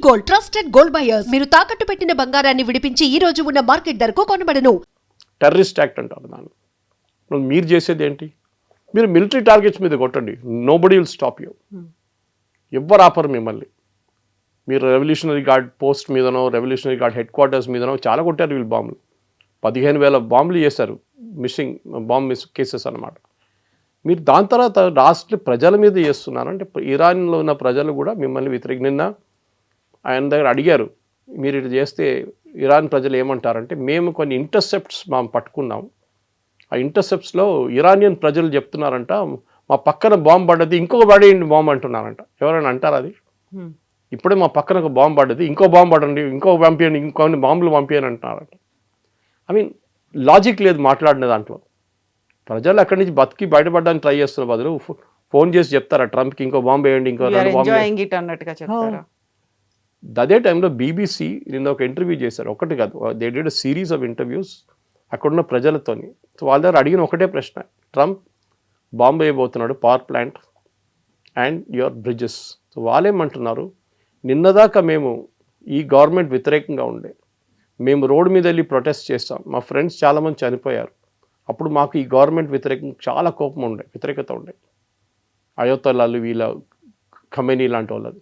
Gold, trusted gold buyers. మీరు తాకట్టు పెట్టిన బంగారాన్ని విడిపించి ఈ రోజు ఉన్న మార్కెట్ ధరకు కొనబడను. టెర్రరిస్ట్ యాక్ట్ అంటారు దాన్ని. ఇప్పుడు మీరు చేసేది ఏంటి? మీరు మిలిటరీ టార్గెట్స్ మీద కొట్టండి, నోబడీ విల్ స్టాప్ యూ. ఎవ్వరు ఆపరు మిమ్మల్ని. మీరు రెవల్యూషనరీ గార్డ్ పోస్ట్ మీదనో, రెవల్యూషనరీ గార్డ్ హెడ్ క్వార్టర్స్ మీదనో చాలా కొట్టారు వీళ్ళు బాంబులు. 15,000 బాంబులు చేశారు, మిస్సింగ్ బాంబ్ కేసెస్ అన్నమాట. మీరు దాని తర్వాత రాష్ట్ర ప్రజల మీద చేస్తున్నారంటే ఇరాన్లో ఉన్న ప్రజలు కూడా మిమ్మల్ని నిన్న ఆయన దగ్గర అడిగారు, మీరు ఇది చేస్తే ఇరాన్ ప్రజలు ఏమంటారంటే, మేము కొన్ని ఇంటర్సెప్ట్స్ మనం పట్టుకున్నాం, ఆ ఇంటర్సెప్ట్స్లో ఇరానియన్ ప్రజలు చెప్తున్నారంట మా పక్కన బాంబు పడ్డది, ఇంకొక పడేయండి బాంబు అంటున్నారంట. ఎవరైనా అంటారు అది? ఇప్పుడే మా పక్కన ఒక బాంబు పడ్డది, ఇంకో బాంబు పడండి, ఇంకో పంపించండి, ఇంకొన్ని బాంబులు పంపించని అంటున్నారంట. ఐ మీన్ లాజిక్ లేదు మాట్లాడిన దాంట్లో. ప్రజలు అక్కడి నుంచి బతికి బయటపడడానికి ట్రై చేస్తున్న బదులు ఫోన్ చేసి చెప్తారా ట్రంప్కి ఇంకో బాంబు వేయండి, ఇంకో 2 బాంబు. అదే టైంలో బీబీసీ నిన్న ఒక ఇంటర్వ్యూ చేశారు, ఒకటి కాదు, they did series of interviews అక్కడున్న ప్రజలతోని. సో వాళ్ళ దగ్గర అడిగిన ఒకటే ప్రశ్న, ట్రంప్ బాంబు వేయబోతున్నాడు power plant and your bridges. So వాళ్ళేమంటున్నారు, నిన్నదాకా మేము ఈ గవర్నమెంట్ వ్యతిరేకంగా ఉండే, మేము రోడ్డు మీద వెళ్ళి ప్రొటెస్ట్ చేస్తాం, మా ఫ్రెండ్స్ చాలామంది చనిపోయారు, అప్పుడు మాకు ఈ గవర్నమెంట్ వ్యతిరేకంగా చాలా కోపం ఉండే, వ్యతిరేకత ఉండే, అయోతలాలు వీళ్ళ ఖమేనీ లాంటి వాళ్ళది.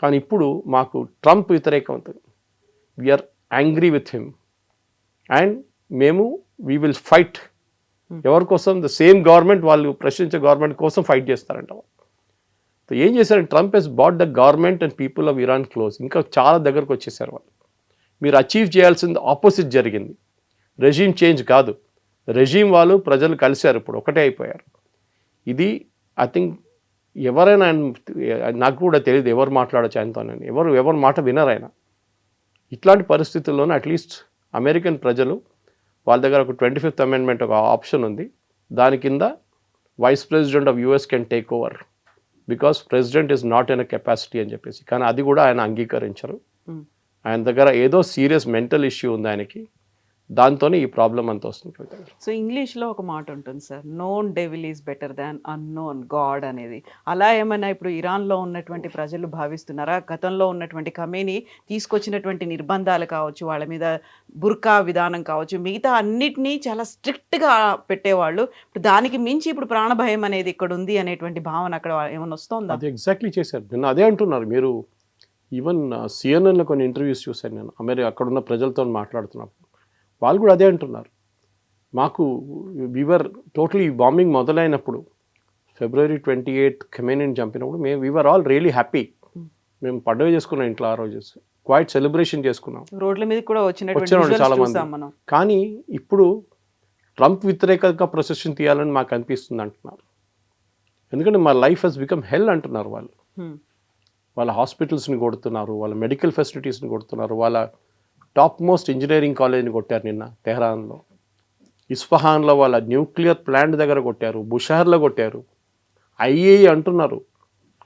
కానీ ఇప్పుడు మాకు ట్రంప్ వ్యతిరేకం అవుతుంది, we are angry with him and మేము వీ విల్ ఫైట్. ఎవరి కోసం? ద సేమ్ గవర్నమెంట్, వాళ్ళు ప్రశ్నించే గవర్నమెంట్ కోసం ఫైట్ చేస్తారంట. సో ఏం చేశారంటే Trump he's bought the government and people of Iran close. ఇంకా చాలా దగ్గరకు వచ్చేసారు వాళ్ళు. మీరు అచీవ్ చేయాల్సింది ఆపోజిట్ జరిగింది, రెజీమ్ చేంజ్ కాదు. రెజీమ్ వాళ్ళు ప్రజలు కలిశారు, ఇప్పుడు ఒకటే అయిపోయారు. ఇది ఐ థింక్ ఎవరైనా, నాకు కూడా తెలియదు ఎవరు మాట్లాడచ్చు ఆయనతోనని, ఎవరు మాట వినరు ఆయన. ఇట్లాంటి పరిస్థితుల్లోనే అట్లీస్ట్ అమెరికన్ ప్రజలు వాళ్ళ దగ్గర ఒక 25th అమెండ్మెంట్ ఒక ఆప్షన్ ఉంది, దాని కింద vice president of US can take over because president is not in a capacity అని చెప్పేసి. కానీ అది కూడా ఆయన అంగీకరించరు. ఆయన దగ్గర ఏదో సీరియస్ మెంటల్ ఇష్యూ ఉంది ఆయనకి, దాంతోనే ఈ ప్రాబ్లం అంత వస్తుంది. సో ఇంగ్లీష్లో ఒక మాట ఉంటుంది sir, known devil is better than unknown God అనేది. అలా ఏమైనా ఇప్పుడు ఇరాన్లో ఉన్నటువంటి ప్రజలు భావిస్తున్నారా? గతంలో ఉన్నటువంటి ఖమేనీ తీసుకొచ్చినటువంటి నిర్బంధాలు కావచ్చు, వాళ్ళ మీద బుర్కా విధానం కావచ్చు, మిగతా అన్నిటినీ చాలా స్ట్రిక్ట్గా పెట్టేవాళ్ళు, ఇప్పుడు దానికి మించి ఇప్పుడు ప్రాణభయం అనేది ఇక్కడ ఉంది అనేటువంటి భావన అక్కడ ఏమైనా వస్తుందా? అది ఎగ్జాక్ట్లీ చేశారు. నిన్న అదే అంటున్నారు. మీరు ఈవెన్ సిఎన్ఎన్లో కొన్ని ఇంటర్వ్యూస్ చూశాను నేను, అక్కడున్న ప్రజలతో మాట్లాడుతున్నప్పుడు వాళ్ళు కూడా అదే అంటున్నారు. మాకు వీవర్ టోటలీ బాంబింగ్ మొదలైనప్పుడు February 28 ఖమేనీని చంపినప్పుడు వీవర్ ఆల్ రియలీ హ్యాపీ. మేము పండుగ చేసుకున్నాం ఇంట్లో, ఆ రోజు క్వైట్ సెలబ్రేషన్ చేసుకున్నాం, రోడ్ల మీద కూడా వచ్చారు చాలా మంది. కానీ ఇప్పుడు ట్రంప్ వ్యతిరేకంగా ప్రొసెషన్ తీయాలని మాకు అనిపిస్తుంది అంటున్నారు. ఎందుకంటే మా లైఫ్ హెస్ బికమ్ హెల్ అంటున్నారు వాళ్ళు. వాళ్ళ హాస్పిటల్స్ని కొడుతున్నారు, వాళ్ళ మెడికల్ ఫెసిలిటీస్ని కొడుతున్నారు, వాళ్ళ టాప్ మోస్ట్ ఇంజనీరింగ్ కాలేజ్ని కొట్టారు నిన్న తెహరాన్లో, ఇస్ఫహాన్లో వాళ్ళ న్యూక్లియర్ ప్లాంట్ దగ్గర కొట్టారు, బుషహర్లో కొట్టారు. ఐఏఈ అంటున్నారు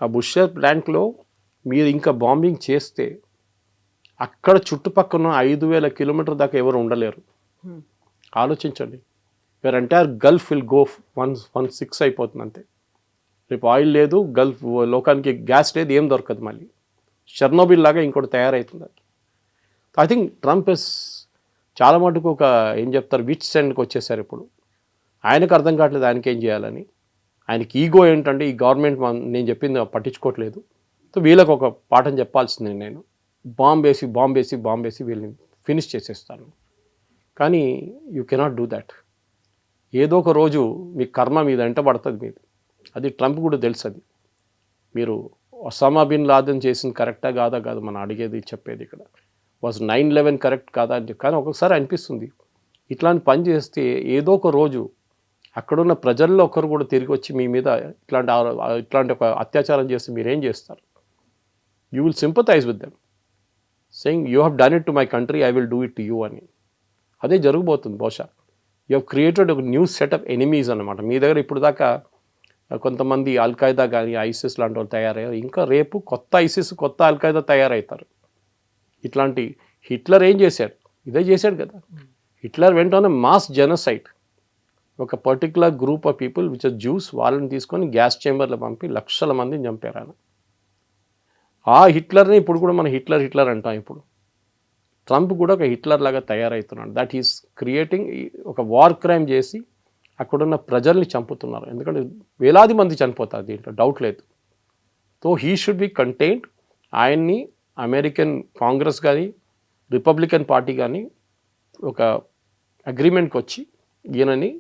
ఆ బుషహర్ ప్లాంట్లో మీరు ఇంకా బాంబింగ్ చేస్తే అక్కడ చుట్టుపక్కల 5,000 కిలోమీటర్ దాకా ఎవరు ఉండలేరు. ఆలోచించండి, where entire Gulf will go 116 అయిపోతుంది అంతే. రేపు ఆయిల్ లేదు, గల్ఫ్ లోకానికి గ్యాస్ లేదు, ఏం దొరకదు, మళ్ళీ షెర్నోబిల్ లాగా ఇంకోటి తయారవుతుంది. ఐ థింక్ ట్రంప్ చాలా మటుకు ఒక ఏం చెప్తారు విచ్ సెండ్కి వచ్చేసారు ఇప్పుడు. ఆయనకు అర్థం కావట్లేదు ఆయనకి ఏం చేయాలని. ఆయనకి ఈగో ఏంటంటే ఈ గవర్నమెంట్ నేను చెప్పింది పట్టించుకోవట్లేదు, సో వీళ్ళకి ఒక పాఠం చెప్పాల్సింది, నేను బాంబేసి వీళ్ళని ఫినిష్ చేసేస్తాను. కానీ యూ కెనాట్ డూ దాట్. ఏదో ఒక రోజు మీ కర్మ మీద వెంట పడుతుంది మీద. అది ట్రంప్ కూడా తెలుసు. అది మీరు ఒసామా బిన్ లాదెన్ చేసింది కరెక్టా కాదు మనం అడిగేది చెప్పేది ఇక్కడ. వాజ్ 9/11 కరెక్ట్ కాదా అని. కానీ ఒక్కొక్కసారి అనిపిస్తుంది ఇట్లాంటి పని చేస్తే ఏదో ఒక రోజు అక్కడున్న ప్రజల్లో ఒకరు కూడా తిరిగి వచ్చి మీ మీద ఇట్లాంటి ఒక అత్యాచారం చేస్తే మీరేం చేస్తారు? You will sympathise with them saying you have done it to my country, I will do it to you అని. అదే జరగబోతుంది బహుశా. యూ హ్యావ్ క్రియేటెడ్ ఒక న్యూ సెట్ ఆఫ్ ఎనిమీస్ అన్నమాట. మీ దగ్గర ఇప్పుడు దాకా కొంతమంది అల్ఖైదా కానీ ఐసిస్ లాంటి వాళ్ళు తయారయ్యారు, ఇంకా రేపు కొత్త ఐసిస్ కొత్త అల్ఖైదా తయారవుతారు. ఇట్లాంటి హిట్లర్ ఏం చేశాడు? ఇదే చేశాడు కదా. హిట్లర్ వెంట మాస్ జెనోసైడ్, ఒక particular group of people which are Jews, వాళ్ళని తీసుకొని గ్యాస్ చేంబర్లో పంపి లక్షల మందిని చంపారు ఆయన. ఆ హిట్లర్ని ఇప్పుడు కూడా మనం హిట్లర్ అంటాం. ఇప్పుడు ట్రంప్ కూడా ఒక హిట్లర్ లాగా తయారవుతున్నాడు. దట్ ఈస్ క్రియేటింగ్ ఒక వార్ క్రైమ్ చేసి అక్కడున్న ప్రజల్ని చంపుతున్నారు. ఎందుకంటే వేలాది మంది చనిపోతారు, దీంట్లో డౌట్ లేదు. So he should be contained. ఆయన్ని అమెరికన్ కాంగ్రెస్ కానీ రిపబ్లికన్ పార్టీ కానీ ఒక అగ్రిమెంట్కి వచ్చి ఈయనని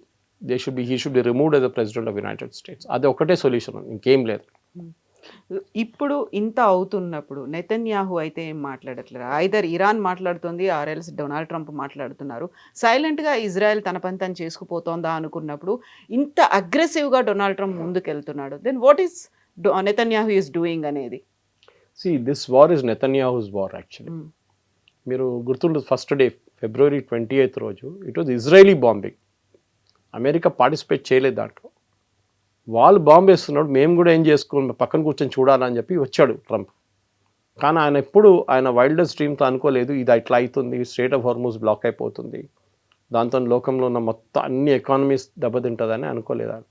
he should be removed as the president of United states. అది ఒకటే సొల్యూషన్, ఇంకేం లేదు. ఇప్పుడు ఇంత అవుతున్నప్పుడు నెతన్యాహు అయితే ఏం మాట్లాడట్లేదు. ఐదర్ ఇరాన్ మాట్లాడుతుంది, ఆర్ఎల్స్ డొనాల్డ్ ట్రంప్ మాట్లాడుతున్నారు. సైలెంట్గా ఇజ్రాయెల్ తన పని తను చేసుకుపోతోందా అనుకున్నప్పుడు ఇంత అగ్రెసివ్గా డొనాల్డ్ ట్రంప్ ముందుకెళ్తున్నాడు. Then what is Netanyahu is doing అనేది? This war is Netanyahu's war actually. మీరు గుర్తుండదు, ఫస్ట్ డే February 28th రోజు it was Israeli bombing. America participate చేయలేదు దాంట్లో. వాళ్ళు బాంబు వేస్తున్నాడు, మేము కూడా ఏం చేసుకోవాలి, పక్కన కూర్చొని చూడాలని చెప్పి వచ్చాడు ట్రంప్. కానీ ఆయన ఎప్పుడు ఆయన వైల్డెస్ట్ డ్రీమ్తో అనుకోలేదు ఇది ఇట్లా అవుతుంది, స్ట్రెయిట్ ఆఫ్ హార్మూజ్ బ్లాక్ అయిపోతుంది, దాంతో లోకంలో ఉన్న మొత్తం అన్ని ఎకానమీస్ దెబ్బతింటుందని అనుకోలేదు ఆయన.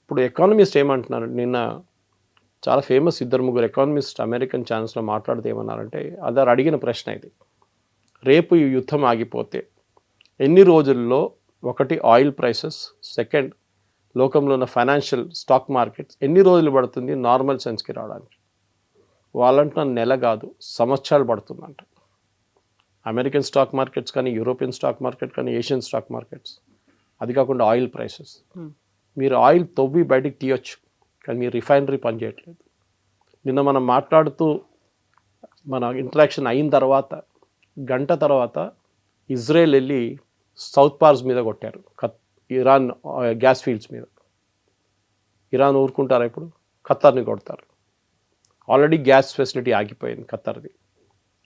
ఇప్పుడు ఎకానమిస్ట్ ఏమంటున్నారు, నిన్న చాలా ఫేమస్ 2-3 ఎకానమిస్ట్ అమెరికన్ ఛానల్స్లో మాట్లాడితే ఏమన్నారంటే, అదారు అడిగిన ప్రశ్న ఇది, రేపు ఈ యుద్ధం ఆగిపోతే ఎన్ని రోజుల్లో ఒకటి ఆయిల్ ప్రైసెస్, సెకండ్ లోకంలో ఉన్న ఫైనాన్షియల్ స్టాక్ మార్కెట్స్ ఎన్ని రోజులు పడుతుంది నార్మల్ సెన్స్కి రావడానికి? వాళ్ళంటున్న నెల కాదు, సంవత్సరాలు పడుతుందంట. అమెరికన్ స్టాక్ మార్కెట్స్ కానీ, యూరోపియన్ స్టాక్ మార్కెట్ కానీ, ఏషియన్ స్టాక్ మార్కెట్స్, అది కాకుండా ఆయిల్ ప్రైసెస్. మీరు ఆయిల్ తవ్వి బయటికి తీయొచ్చు, కానీ మీరు రిఫైనరీ పనిచేయట్లేదు. నిన్న మనం మాట్లాడుతూ మన ఇంటరాక్షన్ అయిన తర్వాత గంట తర్వాత ఇజ్రాయెల్ వెళ్ళి సౌత్ పార్స్ మీద కొట్టారు, ఇరాన్ గ్యాస్ ఫీల్డ్స్ మీద. ఇరాన్ ఊరుకుంటారా ఇప్పుడు? ఖత్తర్ని కొడతారు. ఆల్రెడీ గ్యాస్ ఫెసిలిటీ ఆగిపోయింది ఖత్తర్ది,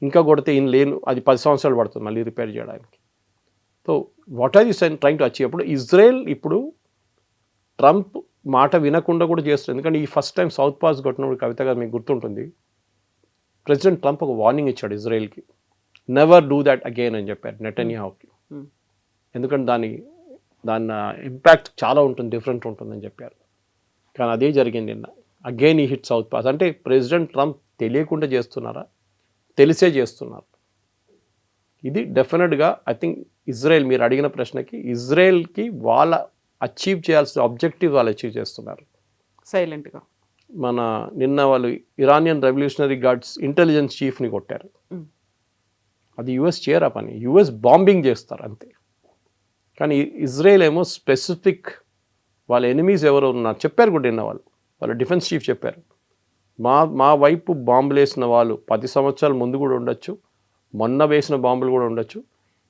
ఇంకా కొడితే ఈయన లేను, అది 10 సంవత్సరాలు పడుతుంది మళ్ళీ రిపేర్ చేయడానికి. So what are you trying to achieve? అప్పుడు ఇజ్రాయెల్ ఇప్పుడు ట్రంప్ మాట వినకుండా కూడా చేస్తుంది. ఎందుకంటే ఈ ఫస్ట్ టైం సౌత్ పాస్ కొట్టినప్పుడు కవిత గారు మీకు గుర్తుంటుంది, ప్రెసిడెంట్ ట్రంప్ ఒక వార్నింగ్ ఇచ్చాడు ఇజ్రాయెల్కి, నెవర్ డూ దాట్ అగైన్ అని చెప్పారు నెతన్యాహుకి. ఎందుకంటే దాని ఇంపాక్ట్ చాలా ఉంటుంది, డిఫరెంట్ ఉంటుందని చెప్పారు. కానీ అదే జరిగింది నిన్న. అగైన్ ఈ హిట్ సౌత్ పాస్. అంటే ప్రెసిడెంట్ ట్రంప్ తెలియకుండా చేస్తున్నారా, తెలిసే చేస్తున్నారు? ఇది డెఫినెట్గా ఐ థింక్ ఇజ్రాయెల్, మీరు అడిగిన ప్రశ్నకి, ఇజ్రాయెల్కి వాళ్ళ అచీవ్ చేయాల్సిన ఆబ్జెక్టివ్ వాళ్ళు అచీవ్ చేస్తున్నారు సైలెంట్గా. నిన్న వాళ్ళు ఇరానియన్ రెవల్యూషనరీ గార్డ్స్ ఇంటెలిజెన్స్ చీఫ్ని కొట్టారు. అది యుఎస్ చేయరా పని, యుఎస్ బాంబింగ్ చేస్తారు అంతే. కానీ ఇజ్రాయెల్ ఏమో స్పెసిఫిక్ వాళ్ళ ఎనిమీస్ ఎవరు ఉన్నారు చెప్పారు కూడా. నిన్న వాళ్ళ డిఫెన్స్ చీఫ్ చెప్పారు, మా వైపు బాంబులు వేసిన వాళ్ళు 10 సంవత్సరాల ముందు కూడా ఉండొచ్చు, మొన్న వేసిన బాంబులు కూడా ఉండొచ్చు,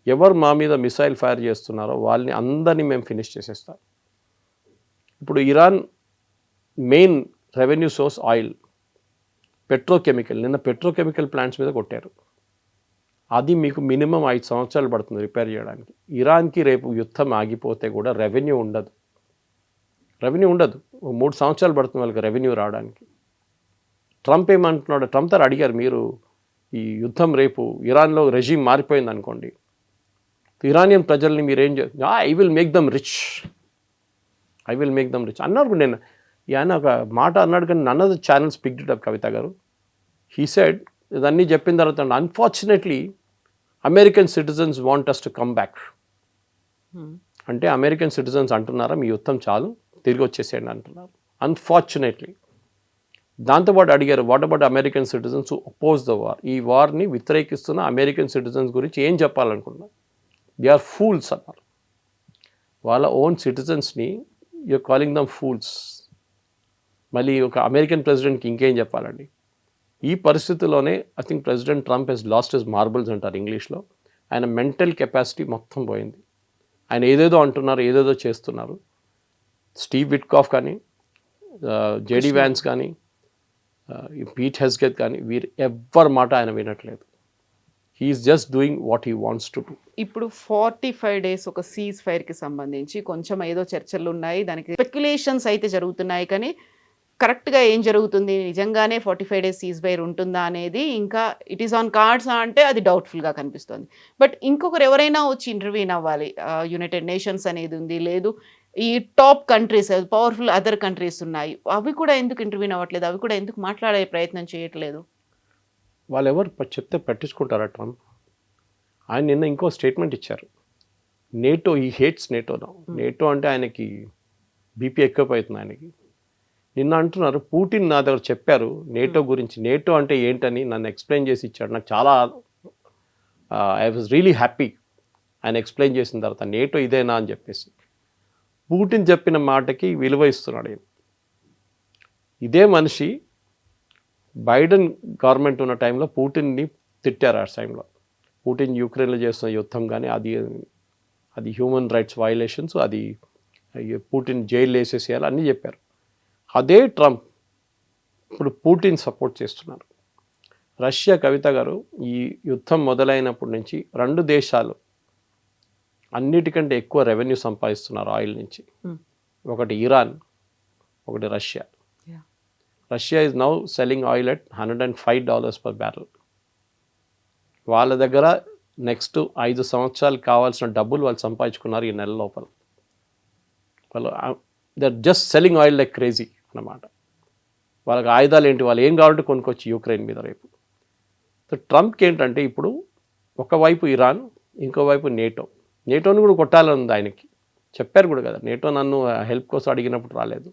ఎవరు మా మీద మిసైల్ ఫైర్ చేస్తున్నారో వాళ్ళని అందరినీ మేము ఫినిష్ చేసేస్తాం. ఇప్పుడు Iran main revenue source oil, petrochemical. నిన్న పెట్రోకెమికల్ ప్లాంట్స్ మీద కొట్టారు. అది మీకు మినిమం 5 సంవత్సరాలు పడుతుంది రిపేర్ చేయడానికి. ఇరాన్కి రేపు యుద్ధం ఆగిపోతే కూడా రెవెన్యూ ఉండదు. 3 సంవత్సరాలు పడుతుంది వాళ్ళకి రెవెన్యూ రావడానికి. ట్రంప్ ఏమంటున్నాడు, ట్రంప్ గారు అడిగారు, మీరు ఈ యుద్ధం రేపు ఇరాన్లో రెజీమ్ మారిపోయింది అనుకోండి, ఇరానియన్ ప్రజల్ని మీరేం I will make them rich అన్నారు. నేను ఆయన ఒక మాట అన్నాడు, కానీ none of the channels picked it up. Kavitha గారు, హీ సెడ్, ఇదన్నీ చెప్పిన తర్వాత, unfortunately American citizens want us to come back. అంటే అమెరికన్ సిటిజన్స్ అంటున్నారా మీ యుద్ధం చాలు, తిరిగి వచ్చేసేయండి అంటున్నారు. అన్ఫార్చునేట్లీ. దాంతోపాటు అడిగారు, what about American citizens who oppose the war? ఈ వార్ని వ్యతిరేకిస్తున్న అమెరికన్ సిటిజన్స్ గురించి ఏం చెప్పాలనుకుంటున్నారు? దే ఆర్ ఫూల్స్ అన్నారు. వాళ్ళ ఓన్ సిటిజన్స్ని యూఆర్ కాలింగ్ దమ్ ఫూల్స్. మళ్ళీ ఒక అమెరికన్ ప్రెసిడెంట్కి ఇంకేం చెప్పాలండి? ఈ పరిస్థితిలోనే I think president Trump he's lost his marbles అంటారు ఇంగ్లీష్లో. ఆయన మెంటల్ కెపాసిటీ మొత్తం పోయింది. ఆయన ఏదేదో అంటున్నారు, ఏదేదో చేస్తున్నారు. స్టీవ్ విట్కాఫ్ కానీ, జేడీ వ్యాన్స్ కానీ, పీట్ హెస్గెత్ కానీ, వీరు ఎవ్వరి మాట ఆయన వినట్లేదు. He is just doing what he wants to do. ఇప్పుడు 45 days ఒక సీజ్ ఫైర్కి సంబంధించి కొంచెం ఏదో చర్చలు ఉన్నాయి, దానికి స్పెక్యులేషన్స్ అయితే జరుగుతున్నాయి, కానీ కరెక్ట్గా ఏం జరుగుతుంది, నిజంగానే 45 days సీజ్ ఫైర్ ఉంటుందా అనేది ఇంకా ఇట్ ఈస్ ఆన్ కార్డ్స్ అంటే అది డౌట్ఫుల్గా కనిపిస్తుంది. బట్ ఇంకొకరు ఎవరైనా వచ్చి ఇంటర్వ్యూన్ అవ్వాలి, యునైటెడ్ నేషన్స్ అనేది ఉంది, లేదు ఈ top countries powerful other countries ఉన్నాయి, అవి కూడా ఎందుకు ఇంటర్వ్యూన్ అవ్వట్లేదు, అవి కూడా ఎందుకు మాట్లాడే ప్రయత్నం చేయట్లేదు? వాళ్ళు ఎవరు చెప్తే పట్టించుకుంటారా ట్రంప్? ఆయన నిన్న ఇంకో స్టేట్మెంట్ ఇచ్చారు, నేటో ఈ హేట్స్ నేటో. నేటో అంటే ఆయనకి బీపీ ఎక్కువైపోతుంది ఆయనకి. నిన్న అంటున్నారు పుటిన్ నా దగ్గర చెప్పారు నేటో గురించి, నేటో అంటే ఏంటని నన్ను ఎక్స్ప్లెయిన్ చేసి ఇచ్చాడు. నాకు చాలా ఐ వాజ్ రియలీ హ్యాపీ ఆయన ఎక్స్ప్లెయిన్ చేసిన తర్వాత నేటో ఇదేనా అని చెప్పేసి. పుటిన్ చెప్పిన మాటకి విలువ ఇస్తున్నాడు ఆయన. ఇదే మనిషి బైడెన్ గవర్నమెంట్ ఉన్న టైంలో పుటిన్ని తిట్టారు. ఆ టైంలో పుటిన్ యూక్రెయిన్లో చేస్తున్న యుద్ధం కానీ అది హ్యూమన్ రైట్స్ వయలేషన్స్, అది పుటిన్ జైలు వేసేసేయాలి అన్నీ చెప్పారు. అదే ట్రంప్ ఇప్పుడు పుటిన్ సపోర్ట్ చేస్తున్నారు. రష్యా, కవిత గారు, ఈ యుద్ధం మొదలైనప్పటి నుంచి రెండు దేశాలు అన్నిటికంటే ఎక్కువ రెవెన్యూ సంపాదిస్తున్నారు ఆయిల్ నుంచి. ఒకటి ఇరాన్, ఒకటి Russia. Russia is now selling oil at $105 per barrel. వాళ్ళ దగ్గర నెక్స్ట్ 5 సంవత్సరాలు కావాల్సిన డబ్బులు వాళ్ళు సంపాదించుకున్నారు ఈ నెల లోపల. వాళ్ళు they're just selling oil like crazy అన్నమాట. వాళ్ళకి ఆయుధాలు ఏంటి, వాళ్ళు ఏం కావాలంటే కొనుక్కొచ్చి యూక్రెయిన్ మీద రేపు. సో ట్రంప్కి ఏంటంటే ఇప్పుడు ఒకవైపు ఇరాన్, ఇంకోవైపు నేటోని కూడా కొట్టాలని ఉంది ఆయనకి. చెప్పారు కూడా కదా, నేటో నన్ను హెల్ప్ కోసం అడిగినప్పుడు రాలేదు.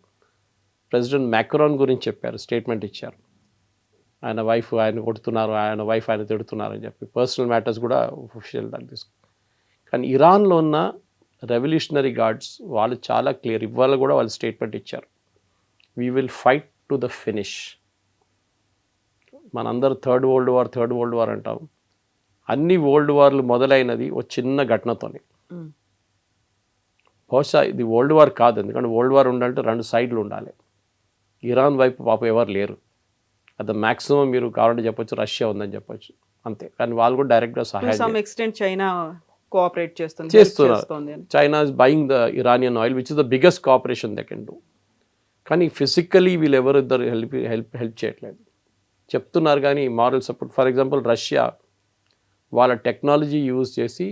ప్రెసిడెంట్ మ్యాక్రాన్ గురించి చెప్పారు, స్టేట్మెంట్ ఇచ్చారు. ఆయన వైఫ్ ఆయన కొడుతున్నారు, ఆయన వైఫ్ ఆయన తిడుతున్నారు అని చెప్పి పర్సనల్ మ్యాటర్స్ కూడా ఒఫిషియల్ దాన్ని తీసుకు. కానీ ఇరాన్లో ఉన్న రెవల్యూషనరీ గార్డ్స్ వాళ్ళు చాలా క్లియర్, ఇవాళ కూడా వాళ్ళు స్టేట్మెంట్ ఇచ్చారు, we will fight to the finish. మనందరూ థర్డ్ వరల్డ్ వార్ అంటాం. అన్ని వరల్డ్ వార్లు మొదలైనది ఒక చిన్న ఘటనతోనే. బహుశా ఇది వరల్డ్ వార్ కాదు, ఎందుకంటే వరల్డ్ వార్ ఉండాలంటే 2 సైడ్లు ఉండాలి. ఇరాన్ వైపు పాప ఎవరు లేరు. అది మ్యాక్సిమం మీరు కావాలంటే చెప్పొచ్చు రష్యా ఉందని చెప్పొచ్చు అంతే. కానీ వాళ్ళు కూడా డైరెక్ట్గా సహాయం చైనా కోఆపరేట్ చేస్తున్నారు. China is buying the Iranian oil which is the biggest cooperation they can do. కానీ ఫిజికలీ వీళ్ళు ఎవరు ఇద్దరు హెల్ప్ చేయట్లేదు, చెప్తున్నారు కానీ moral support. For example Russia వాళ్ళ టెక్నాలజీ యూజ్ చేసి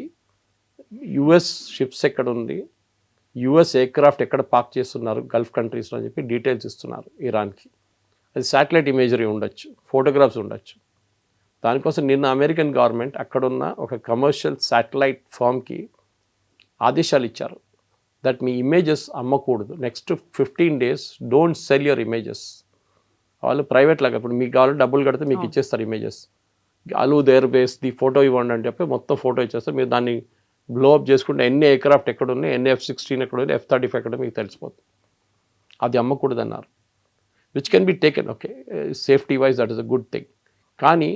యుఎస్ షిప్స్ ఎక్కడ ఉంది, యుఎస్ ఎయిర్క్రాఫ్ట్ ఎక్కడ పార్క్ చేస్తున్నారు గల్ఫ్ కంట్రీస్లో అని చెప్పి డీటెయిల్స్ ఇస్తున్నారు ఇరాన్కి. అది శాటిలైట్ ఇమేజరీ ఉండొచ్చు, ఫోటోగ్రాఫ్స్ ఉండొచ్చు. దానికోసం నిన్న అమెరికన్ గవర్నమెంట్ అక్కడున్న ఒక కమర్షియల్ శాటిలైట్ ఫామ్కి ఆదేశాలు ఇచ్చారు, దట్ మీ ఇమేజెస్ అమ్మకూడదు, next 15 days don't sell your images. వాళ్ళు ప్రైవేట్ లాగా, ఇప్పుడు మీకు కావాలంటే డబ్బులు కడితే మీకు ఇచ్చేస్తారు ఇమేజెస్. అలు దేర్ బేస్ ది ఫోటో ఇవ్వండి అని చెప్పి మొత్తం ఫోటో ఇచ్చేస్తారు. మీరు దాన్ని బ్లోఅప్ చేసుకుంటే ఎన్ని ఎయిర్క్రాఫ్ట్ ఎక్కడ ఉన్నాయి, ఎన్ని F-16 ఎక్కడ ఉన్నాయి, F-35 ఎక్కడ మీకు తెలిసిపోతుంది. అది అమ్మకూడదు అన్నారు, which can be taken. Okay, safety wise that is a good thing. కానీ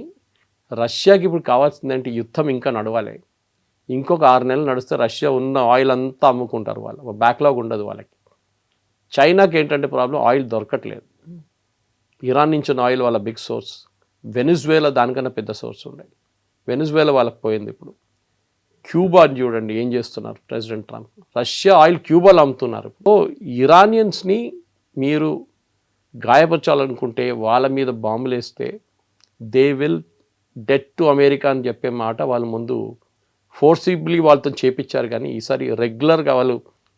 రష్యాకి ఇప్పుడు కావాల్సిందంటే యుద్ధం ఇంకా నడవాలి. ఇంకొక 6 నెలలు నడిస్తే రష్యా ఉన్న ఆయిల్ అంతా అమ్ముకుంటారు, వాళ్ళు బ్యాక్లాగ్ ఉండదు వాళ్ళకి. చైనాకి ఏంటంటే ప్రాబ్లం, ఆయిల్ దొరకట్లేదు. ఇరాన్ నుంచి ఉన్న ఆయిల్ వాళ్ళ బిగ్ సోర్స్. వెనిజువేలా దానికన్నా పెద్ద సోర్స్ ఉండేది, వెనిజువేలా వాళ్ళకి పోయింది. ఇప్పుడు క్యూబాని చూడండి ఏం చేస్తున్నారు ప్రెసిడెంట్ ట్రంప్, రష్యా ఆయిల్ క్యూబాలో అమ్ముతున్నారు. సో ఇరానియన్స్ని మీరు గాయపరచాలనుకుంటే వాళ్ళ మీద బాంబులు వేస్తే they will debt to America అని చెప్పే మాట వాళ్ళు ముందు ఫోర్సిబ్లీ వాళ్ళతో చేపించారు. కానీ ఈసారి రెగ్యులర్గా వాళ్ళు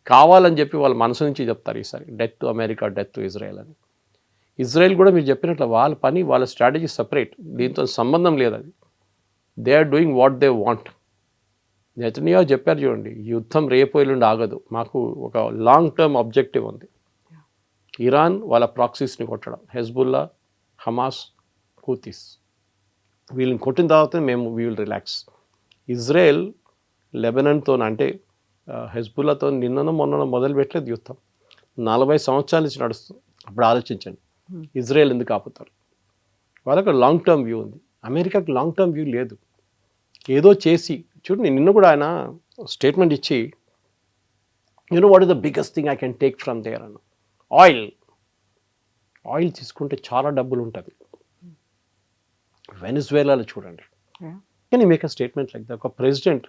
కావాలని చెప్పి వాళ్ళ మనసు నుంచి చెప్తారు ఈసారి death to America, death to Israel అని. ఇజ్రాయెల్ కూడా మీరు చెప్పినట్లు వాళ్ళ పని, వాళ్ళ స్ట్రాటజీ సపరేట్, దీంతో సంబంధం లేదు. అది they are doing what they want. Netanyahu చెప్పారు చూడండి, యుద్ధం రేపు ఎల్లుండి ఆగదు, మాకు ఒక లాంగ్ టర్మ్ ఆబ్జెక్టివ్ ఉంది. ఇరాన్ వాళ్ళ ప్రాక్సీస్ని కొట్టడం, హెజ్బుల్లా, హమాస్, హూతీస్, వీళ్ళని కొట్టిన తర్వాత మేము వీ విల్ రిలాక్స్. ఇజ్రాయెల్ లెబనాన్తో అంటే హెజ్బుల్లాతో నిన్ననో మొన్ననో మొదలు పెట్టలేదు యుద్ధం, 40 సంవత్సరాల నుంచి నడుస్తుంది. అప్పుడు ఆలోచించండి ఇజ్రాయెల్ ఎందుకు ఆపుతారు. వాళ్ళకి లాంగ్ టర్మ్ వ్యూ ఉంది, అమెరికాకి లాంగ్ టర్మ్ వ్యూ లేదు. ఏదో చేసి చూడండి, నిన్న కూడా ఆయన స్టేట్మెంట్ ఇచ్చి you know what is the biggest thing I can take from there అన్న, ఆయిల్ తీసుకుంటే చాలా డబ్బులు ఉంటుంది. వెనిజువేలాలో చూడండి, కానీ make a statement like that. ఒక ప్రెసిడెంట్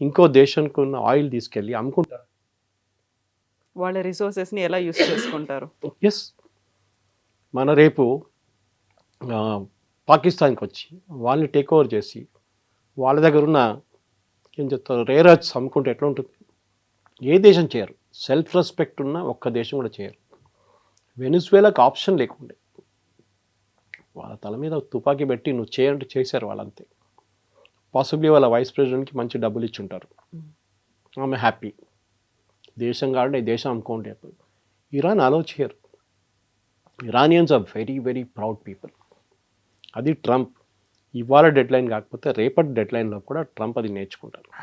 ఇంకో దేశానికి ఉన్న ఆయిల్ తీసుకెళ్ళి అమ్ముకుంటారు, వాళ్ళ రిసోర్సెస్ని ఎలా యూస్ చేసుకుంటారు. ఎస్, మన రేపు పాకిస్తాన్కి వచ్చి వాళ్ళని టేక్ ఓవర్ చేసి వాళ్ళ దగ్గర ఉన్న ఏం చెప్తారు రేర్ ఎర్త్స్ అమ్ముకుంటే ఎట్లా ఉంటుంది. ఏ దేశం చేయరు. సెల్ఫ్ రెస్పెక్ట్ ఉన్న ఒక్క దేశం కూడా చేయరు. వెనిజువేలాకు ఆప్షన్ లేకుండే, వాళ్ళ తల మీద తుపాకీ పెట్టి నువ్వు చేయంటే చేశారు వాళ్ళంతే. పాసిబ్లీ వాళ్ళ వైస్ ప్రెసిడెంట్కి మంచి డబ్బులు ఇచ్చి ఉంటారు, ఆమె హ్యాపీ. దేశం కాబట్టి దేశం అమ్ముకోండి. ఇరాన్ అలో చేయరు. Iranians are very very proud people. అది ట్రంప్ ఇవాళ డెడ్ లైన్ కాకపోతే రేపటి డెడ్ లైన్లో కూడా ట్రంప్ అది నేర్చుకుంటారు.